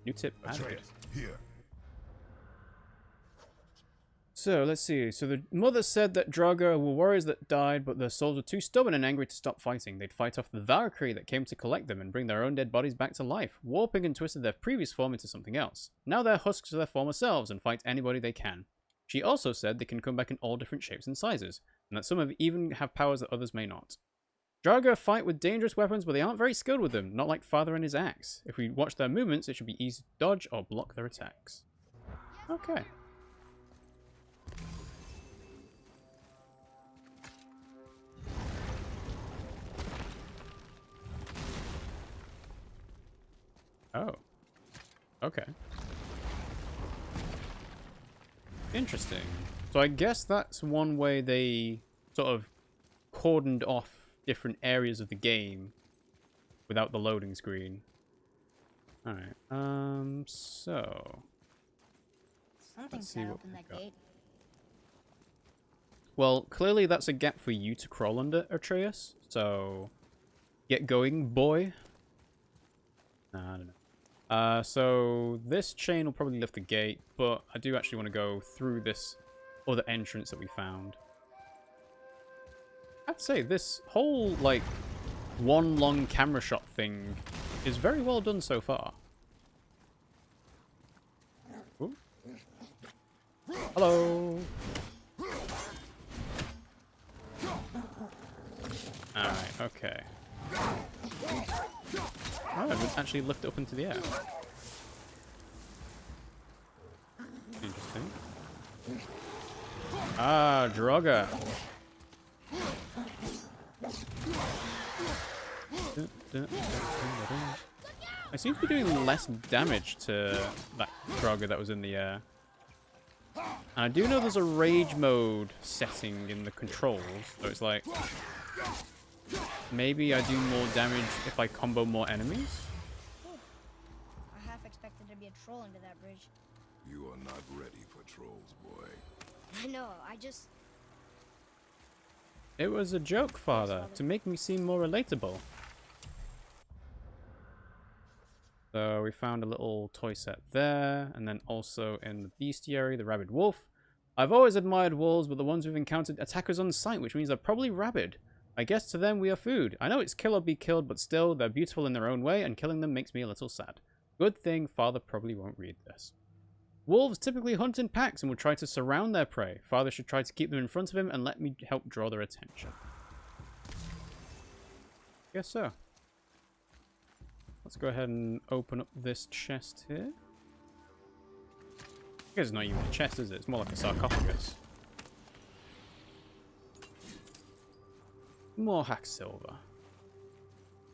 New tip. Atreus, here. So, let's see. So, the mother said that Draugr were warriors that died, but their souls were too stubborn and angry to stop fighting. They'd fight off the Valkyrie that came to collect them and bring their own dead bodies back to life, warping and twisted their previous form into something else. Now they're husks of their former selves and fight anybody they can. She also said they can come back in all different shapes and sizes, and that some even have powers that others may not. Draugr fight with dangerous weapons, but they aren't very skilled with them, not like Father and his axe. If we watch their movements, it should be easy to dodge or block their attacks. Okay. Oh. Okay. Interesting. So I guess that's one way they sort of cordoned off different areas of the game without the loading screen. Alright, so... Something's gotta open that gate. Well, clearly that's a gap for you to crawl under, Atreus, so... Get going, boy. Nah, I don't know. So this chain will probably lift the gate, but I do actually want to go through this other entrance that we found. I'd say this whole, like, one long camera shot thing is very well done so far. Ooh. Hello! Alright, okay. Oh, it would actually lift it up into the air. Interesting. Ah, Draugr. I seem to be doing less damage to that Draugr that was in the air. And I do know there's a rage mode setting in the controls, so it's like... Maybe I do more damage if I combo more enemies? I half expected to be a troll under that bridge. You are not ready for trolls, boy. I know, I just... It was a joke, Father, to make me seem more relatable. So we found a little toy set there, and then also in the bestiary, the rabid wolf. I've always admired wolves, but the ones we've encountered attack us on sight, which means they're probably rabid. I guess to them we are food. I know it's kill or be killed, but still, they're beautiful in their own way, and killing them makes me a little sad. Good thing Father probably won't read this. Wolves typically hunt in packs and will try to surround their prey. Father should try to keep them in front of him and let me help draw their attention. Guess so. Let's go ahead and open up this chest here. I guess it's not even a chest, is it? It's more like a sarcophagus. More hack silver.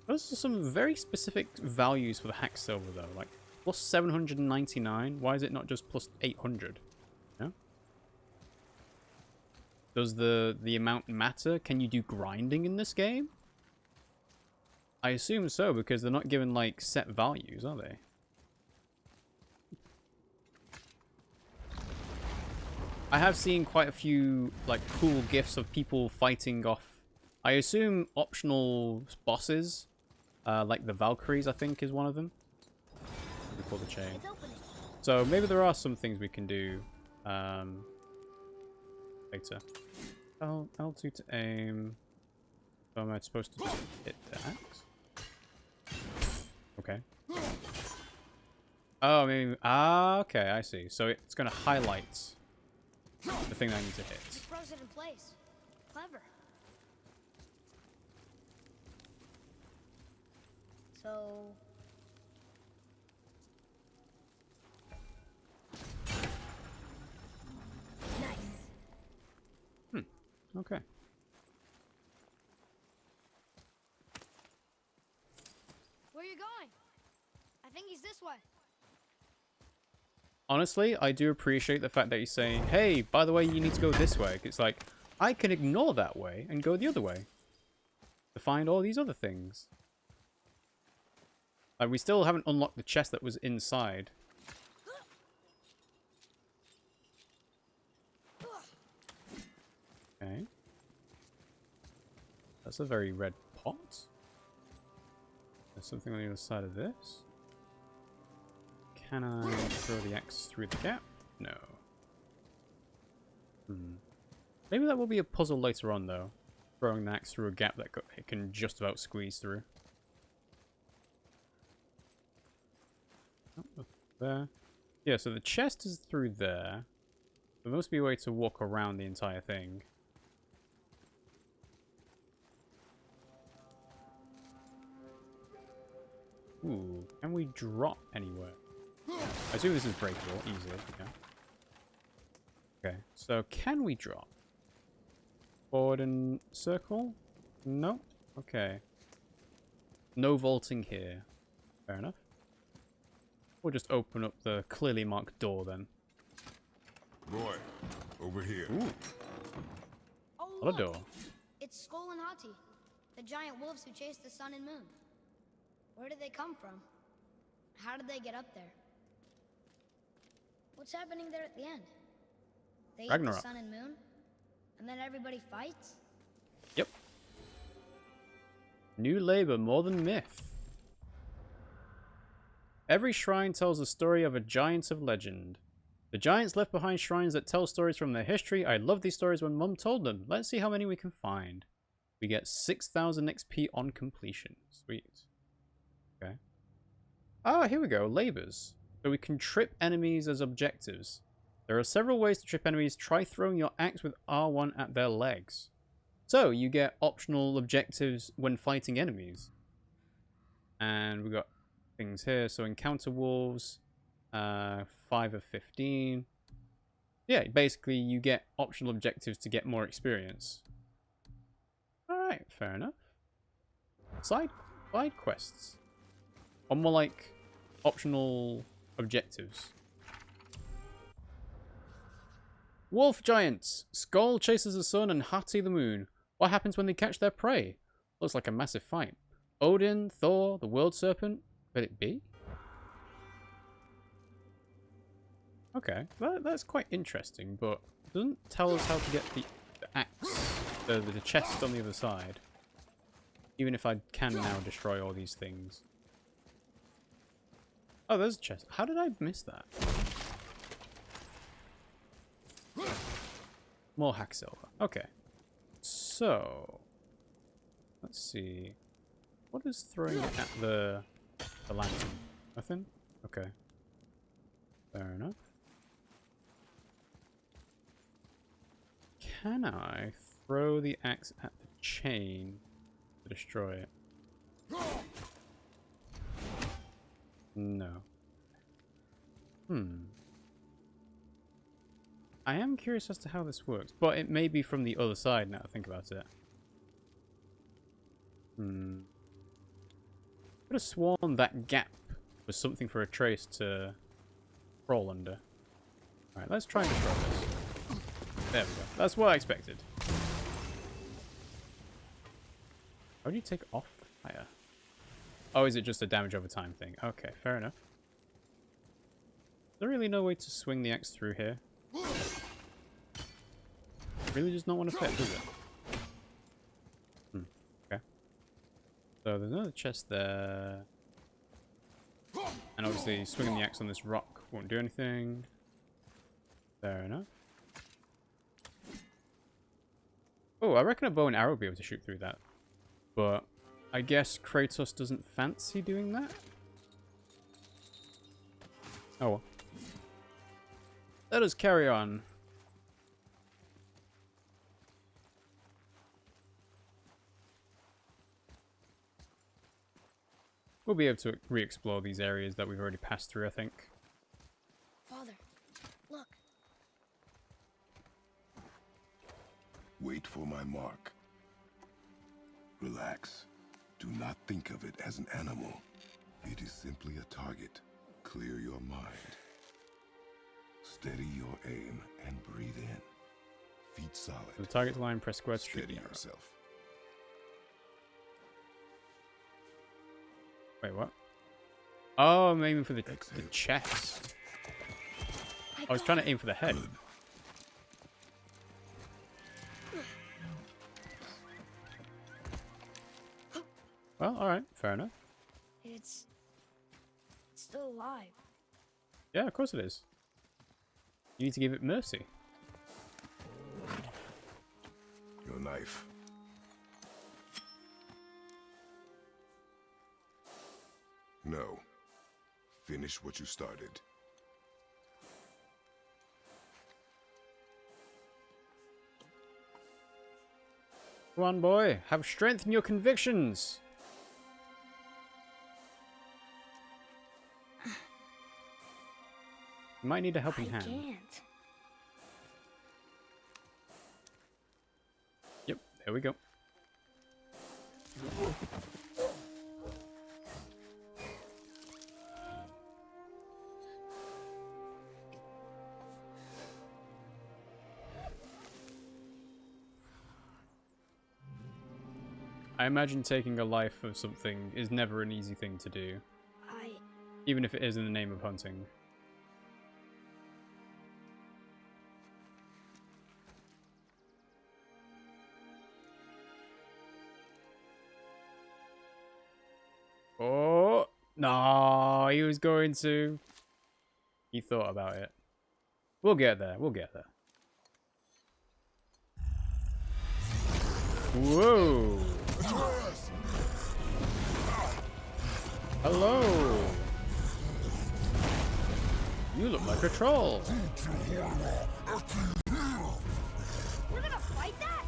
Those are some very specific values for the hack silver, though. Like, plus 799. Why is it not just plus 800? No? Does the amount matter? Can you do grinding in this game? I assume so, because they're not given, like, set values, are they? I have seen quite a few, like, cool gifs of people fighting off, I assume, optional bosses. Like the Valkyries, I think, is one of them. Before the chain. So maybe there are some things we can do later. L2 to aim. So am I supposed to just hit the axe? Okay. Oh, maybe. Ah, okay, I see. So it's going to highlight the thing that I need to hit. You froze it in place. Clever. So... Nice. Okay. Where are you going? I think he's this way. Honestly, I do appreciate the fact that he's saying, hey, by the way, you need to go this way. It's like, I can ignore that way and go the other way to find all these other things. Like, we still haven't unlocked the chest that was inside. Okay. That's a very red pot. There's something on the other side of this. Can I throw the axe through the gap? No. Maybe that will be a puzzle later on, though. Throwing the axe through a gap that it can just about squeeze through. Oh, there. Yeah, so the chest is through there. There must be a way to walk around the entire thing. Ooh, can we drop anywhere? I assume this is breakable easily, yeah. Okay, so can we drop? Forward and circle? No? Okay. No vaulting here. Fair enough. We'll just open up the clearly marked door then. Boy, over here. Ooh, Oh, what a look! door. It's Skull and Hati, the giant wolves who chase the sun and moon. Where did they come from? How did they get up there? What's happening there at the end? They eat the Ragnarok. sun and moon, and then everybody fights? Yep. New labor, more than myth. Every shrine tells a story of a giant of legend. The giants left behind shrines that tell stories from their history. I loved these stories when Mum told them. Let's see how many we can find. We get 6,000 XP on completion. Sweet. Okay. Ah, here we go. Labors. So we can trip enemies as objectives. There are several ways to trip enemies. Try throwing your axe with R1 at their legs. So you get optional objectives when fighting enemies. And we got things here. So encounter wolves. 5 of 15. Yeah, basically you get optional objectives to get more experience. Alright, fair enough. Side quests. Or more like optional objectives. Wolf giants. Skull chases the sun and Hati the moon. What happens when they catch their prey? Looks like a massive fight. Odin, Thor, the world serpent. Could it be? Okay, that's quite interesting, but it doesn't tell us how to get the axe, the chest on the other side. Even if I can now destroy all these things. Oh, there's a chest. How did I miss that? More hack silver. Okay. So, let's see. What is throwing it at the lantern? Nothing? Okay. Fair enough. Can I throw the axe at the chain to destroy it? No. I am curious as to how this works, but it may be from the other side now I think about it. Could have sworn that gap was something for Atreus to crawl under. Alright, let's try and destroy this. There we go. That's what I expected. How do you take off the fire? Oh, is it just a damage over time thing? Okay, fair enough. There's really no way to swing the axe through here. Really does not want to fit, does it? Okay. So there's another chest there. And obviously swinging the axe on this rock won't do anything. Fair enough. Oh, I reckon a bow and arrow would be able to shoot through that. But I guess Kratos doesn't fancy doing that? Oh well. Let us carry on. We'll be able to re-explore these areas that we've already passed through, I think. Father, look. Wait for my mark. Relax. Do not think of it as an animal. It is simply a target. Clear your mind. Steady your aim and breathe in. Feet solid. For the target line, press square to shoot Steady the arrow. yourself. Wait, what? Oh, I'm aiming for the chest. I was trying to aim for the head. Good. Well, alright, fair enough. It's still alive. Yeah, of course it is. You need to give it mercy. Your knife. No. Finish what you started. Come on, boy. Have strength in your convictions. You might need a helping hand. Can't. Yep, there we go. I imagine taking a life of something is never an easy thing to do, even if it is in the name of hunting. Oh, no, he was going to. He thought about it. We'll get there, we'll get there. Whoa. Hello. You look like a troll. We're gonna fight that?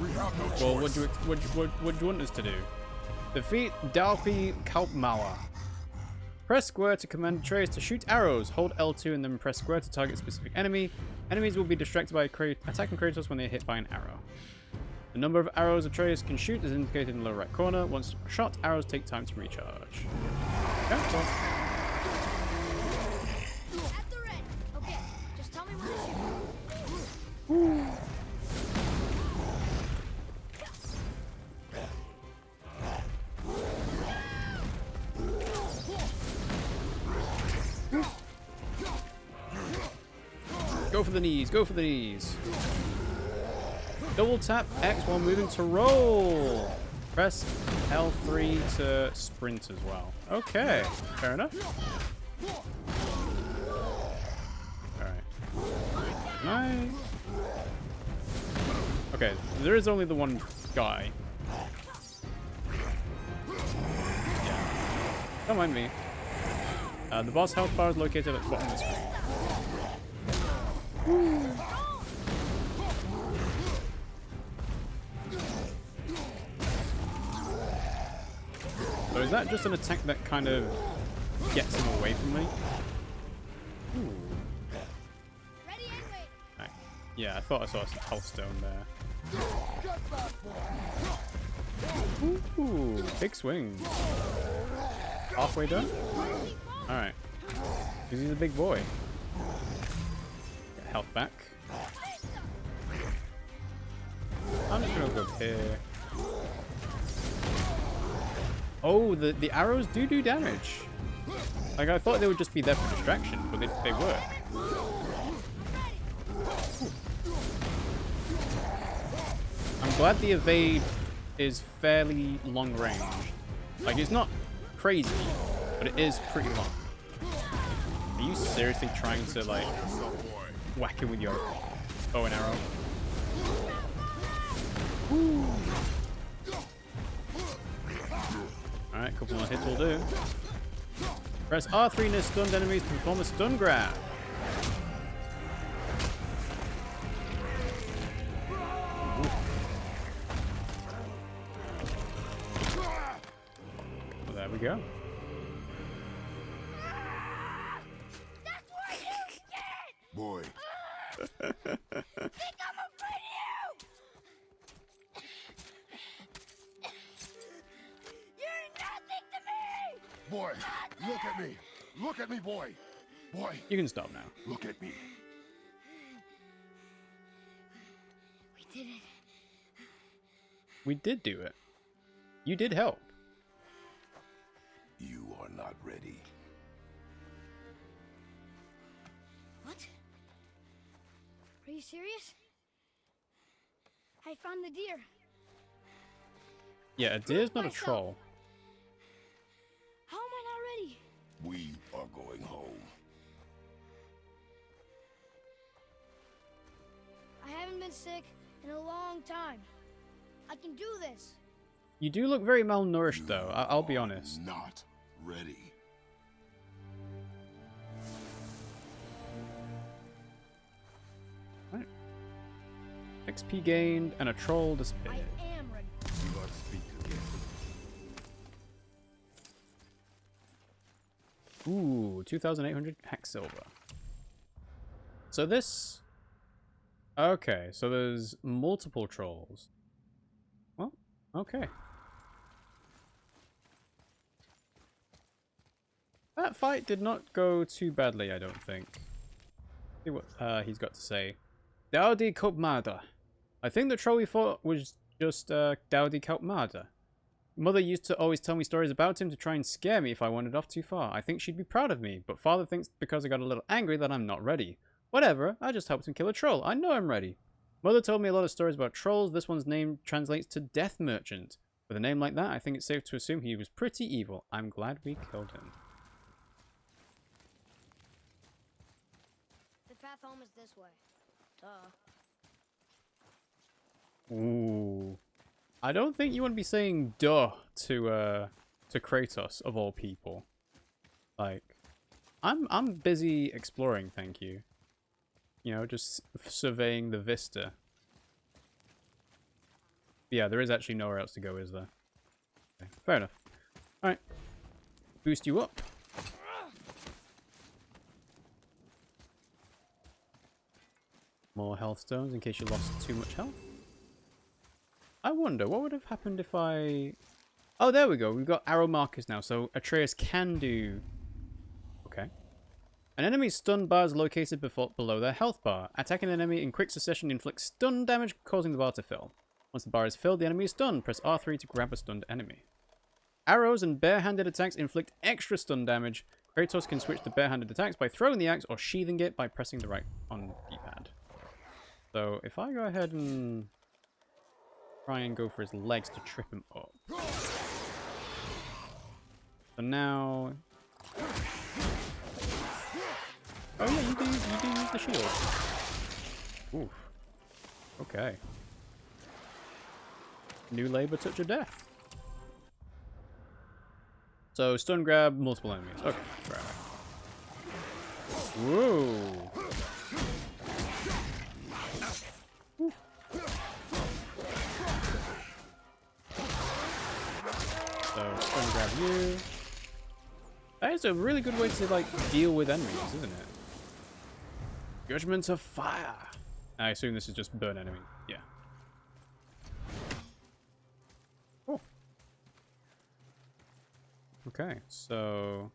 We have no choice. Well, what do you want us to do? Defeat Dalpi Kalpmauer. Press square to command Atreus to shoot arrows. Hold L2 and then press square to target a specific enemy. Enemies will be distracted by attacking Kratos when they are hit by an arrow. The number of arrows Atreus can shoot is indicated in the lower right corner. Once shot, arrows take time to recharge. Okay, cool. At the ready. Okay, just tell me when to shoot. Go for the knees, go for the knees. Double tap X while moving to roll. Press L3 to sprint as well. Okay, fair enough. Alright. Nice. Okay, there is only the one guy. Yeah. Don't mind me. The boss health bar is located at the bottom of the screen. So is that just an attack that kind of gets him away from me? Ooh. Ready and wait. Right. Yeah, I thought I saw some health stone there. Ooh, big swing. Halfway done? Alright. Because he's a big boy. Get health back. I'm just gonna go up here. Oh, the arrows do damage. Like, I thought they would just be there for distraction, but they work. I'm glad the evade is fairly long range. Like, it's not crazy, but it is pretty long. Are you seriously trying to, like, whack him with your bow and arrow? Alright, a couple more hits will do. Press R3 near stunned enemies to perform a stun grab. Well, there we go. That's what you get! Boy. Think I'm afraid of you! You're nothing to me! Boy, look at me. Look at me, boy. Boy, You can stop now. look at me. We did it. We did do it. You did help. You are not ready. What? Are you serious? I found the deer. Yeah, a deer's not a Myself. troll. How am I not ready? We are going home. been sick in a long time. I can do this. You do look very malnourished, though. I'll be honest. Not ready. Right. XP gained and a troll disappeared. I am ready. Do not speak again. Ooh, 2,800 hex silver. So this... Okay, so there's multiple trolls. Well, okay. That fight did not go too badly, I don't think. See what he's got to say. Dowdy Kopmada. I think the troll we fought was just Dowdy Kopmada. Mother used to always tell me stories about him to try and scare me if I wandered off too far. I think she'd be proud of me, but father thinks because I got a little angry that I'm not ready. Whatever, I just helped him kill a troll. I know I'm ready. Mother told me a lot of stories about trolls. This one's name translates to Death Merchant. With a name like that, I think it's safe to assume he was pretty evil. I'm glad we killed him. The path home is this way. Duh. Ooh. I don't think you want to be saying duh to Kratos, of all people. Like, I'm busy exploring, thank you. You know, just surveying the vista. Yeah, there is actually nowhere else to go, is there? Okay, fair enough. Alright. Boost you up. More health stones in case you lost too much health. I wonder, what would have happened if I... Oh, there we go. We've got arrow markers now, so Atreus can do... Okay. An enemy's stun bar is located below their health bar. Attacking an enemy in quick succession inflicts stun damage, causing the bar to fill. Once the bar is filled, the enemy is stunned. Press R3 to grab a stunned enemy. Arrows and bare-handed attacks inflict extra stun damage. Kratos can switch to bare-handed attacks by throwing the axe or sheathing it by pressing the right on D-pad. So if I go ahead and try and go for his legs to trip him up. So now... Oh yeah, you do use the shield. Oof. Okay. New labor touch of death. So stun grab multiple enemies. Okay, right. Whoa. So stun grab you. That is a really good way to like deal with enemies, isn't it? Judgment of fire. I assume this is just burn enemy. Yeah. Cool. Okay, so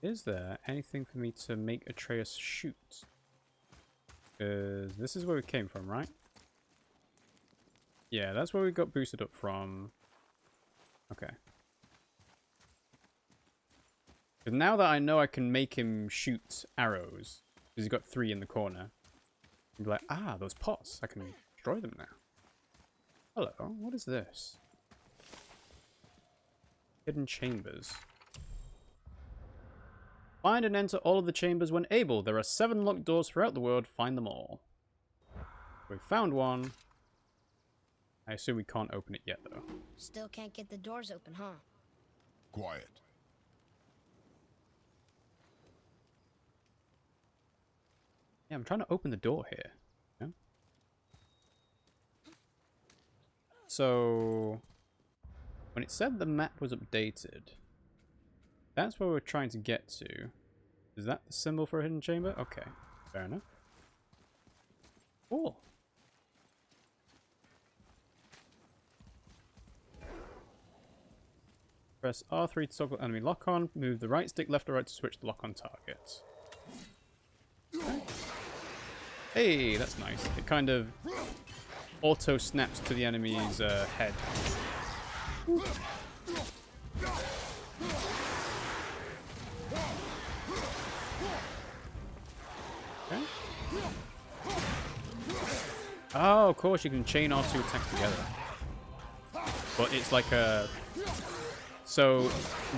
is there anything for me to make Atreus shoot? Because this is where we came from, right? Yeah, that's where we got boosted up from. Okay. Because now that I know I can make him shoot arrows, because he's got 3 in the corner, I'd be like, ah, those pots, I can destroy them now. Hello, what is this? Hidden chambers. Find and enter all of the chambers when able. There are 7 locked doors throughout the world. Find them all. We found one. I assume we can't open it yet, though. Still can't get the doors open, huh? Quiet. Yeah, I'm trying to open the door here. Yeah? So, when it said the map was updated, that's where we're trying to get to. Is that the symbol for a hidden chamber? Okay, fair enough. Cool. Press R3 to toggle enemy lock-on. Move the right stick left or right to switch the lock-on targets. Okay. Hey, that's nice. It kind of auto-snaps to the enemy's head. Okay. Oh, of course, you can chain our 2 attacks together. But it's like a... So,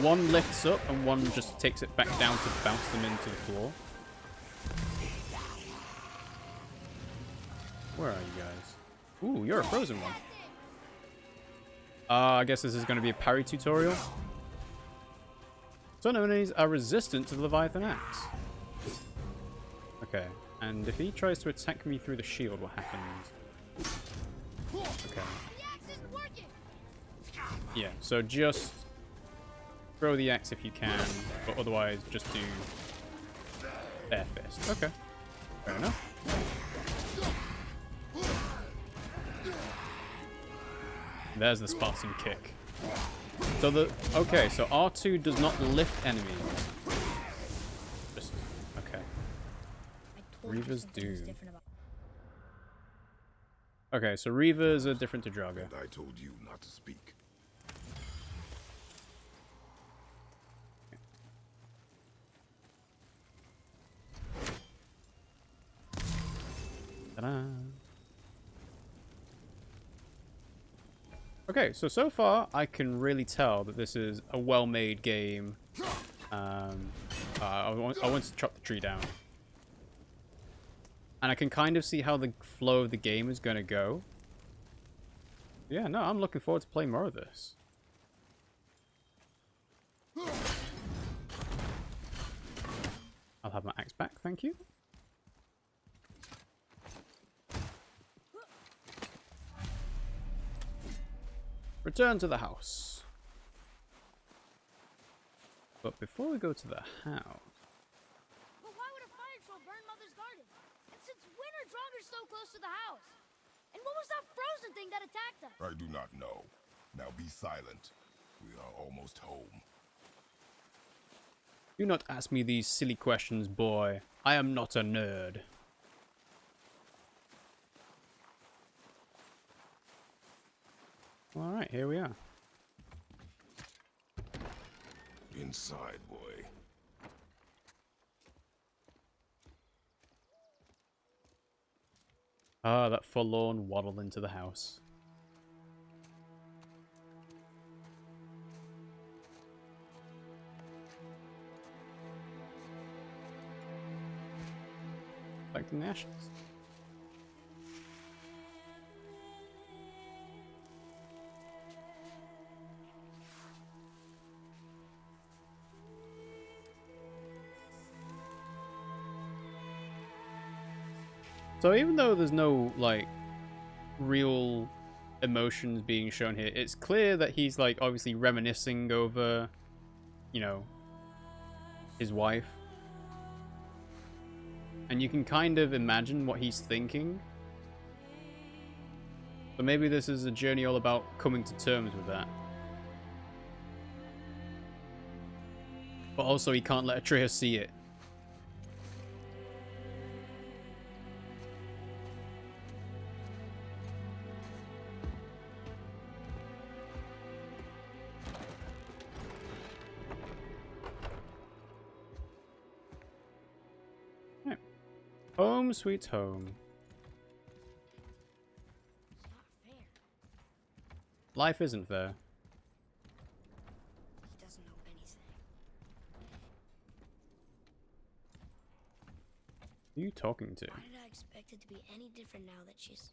one lifts up and one just takes it back down to bounce them into the floor. Where are you guys? Ooh, you're a frozen one. I guess this is going to be a parry tutorial. Some enemies are resistant to the Leviathan Axe. Okay, and if he tries to attack me through the shield, what happens? Okay. Yeah, so just throw the axe if you can, but otherwise just do bare fist. Okay, fair enough. There's the Spartan kick. So okay, so R2 does not lift enemies. Just okay. Reavers do. Okay, so Reavers are different to Draga. And I told you not to speak. Ta-da. Okay, so far I can really tell that this is a well-made game. I want to chop the tree down. And I can kind of see how the flow of the game is going to go. Yeah, no, I'm looking forward to playing more of this. I'll have my axe back, thank you. Return to the house. But before we go to the house... But why would a fire troll burn Mother's garden? And since when are Draugrs so close to the house? And what was that frozen thing that attacked us? I do not know. Now be silent. We are almost home. Do not ask me these silly questions, boy. I am not a nerd. Alright, here we are. Inside, boy. Ah, that forlorn waddle into the house. Collecting the ashes. So even though there's no, like, real emotions being shown here, it's clear that he's, like, obviously reminiscing over, you know, his wife. And you can kind of imagine what he's thinking. But maybe this is a journey all about coming to terms with that. But also he can't let Atreus see it. Home sweet home. It's not fair. Life isn't fair. He doesn't know anything. Who are you talking to? Why did I expect it to be any different now that she's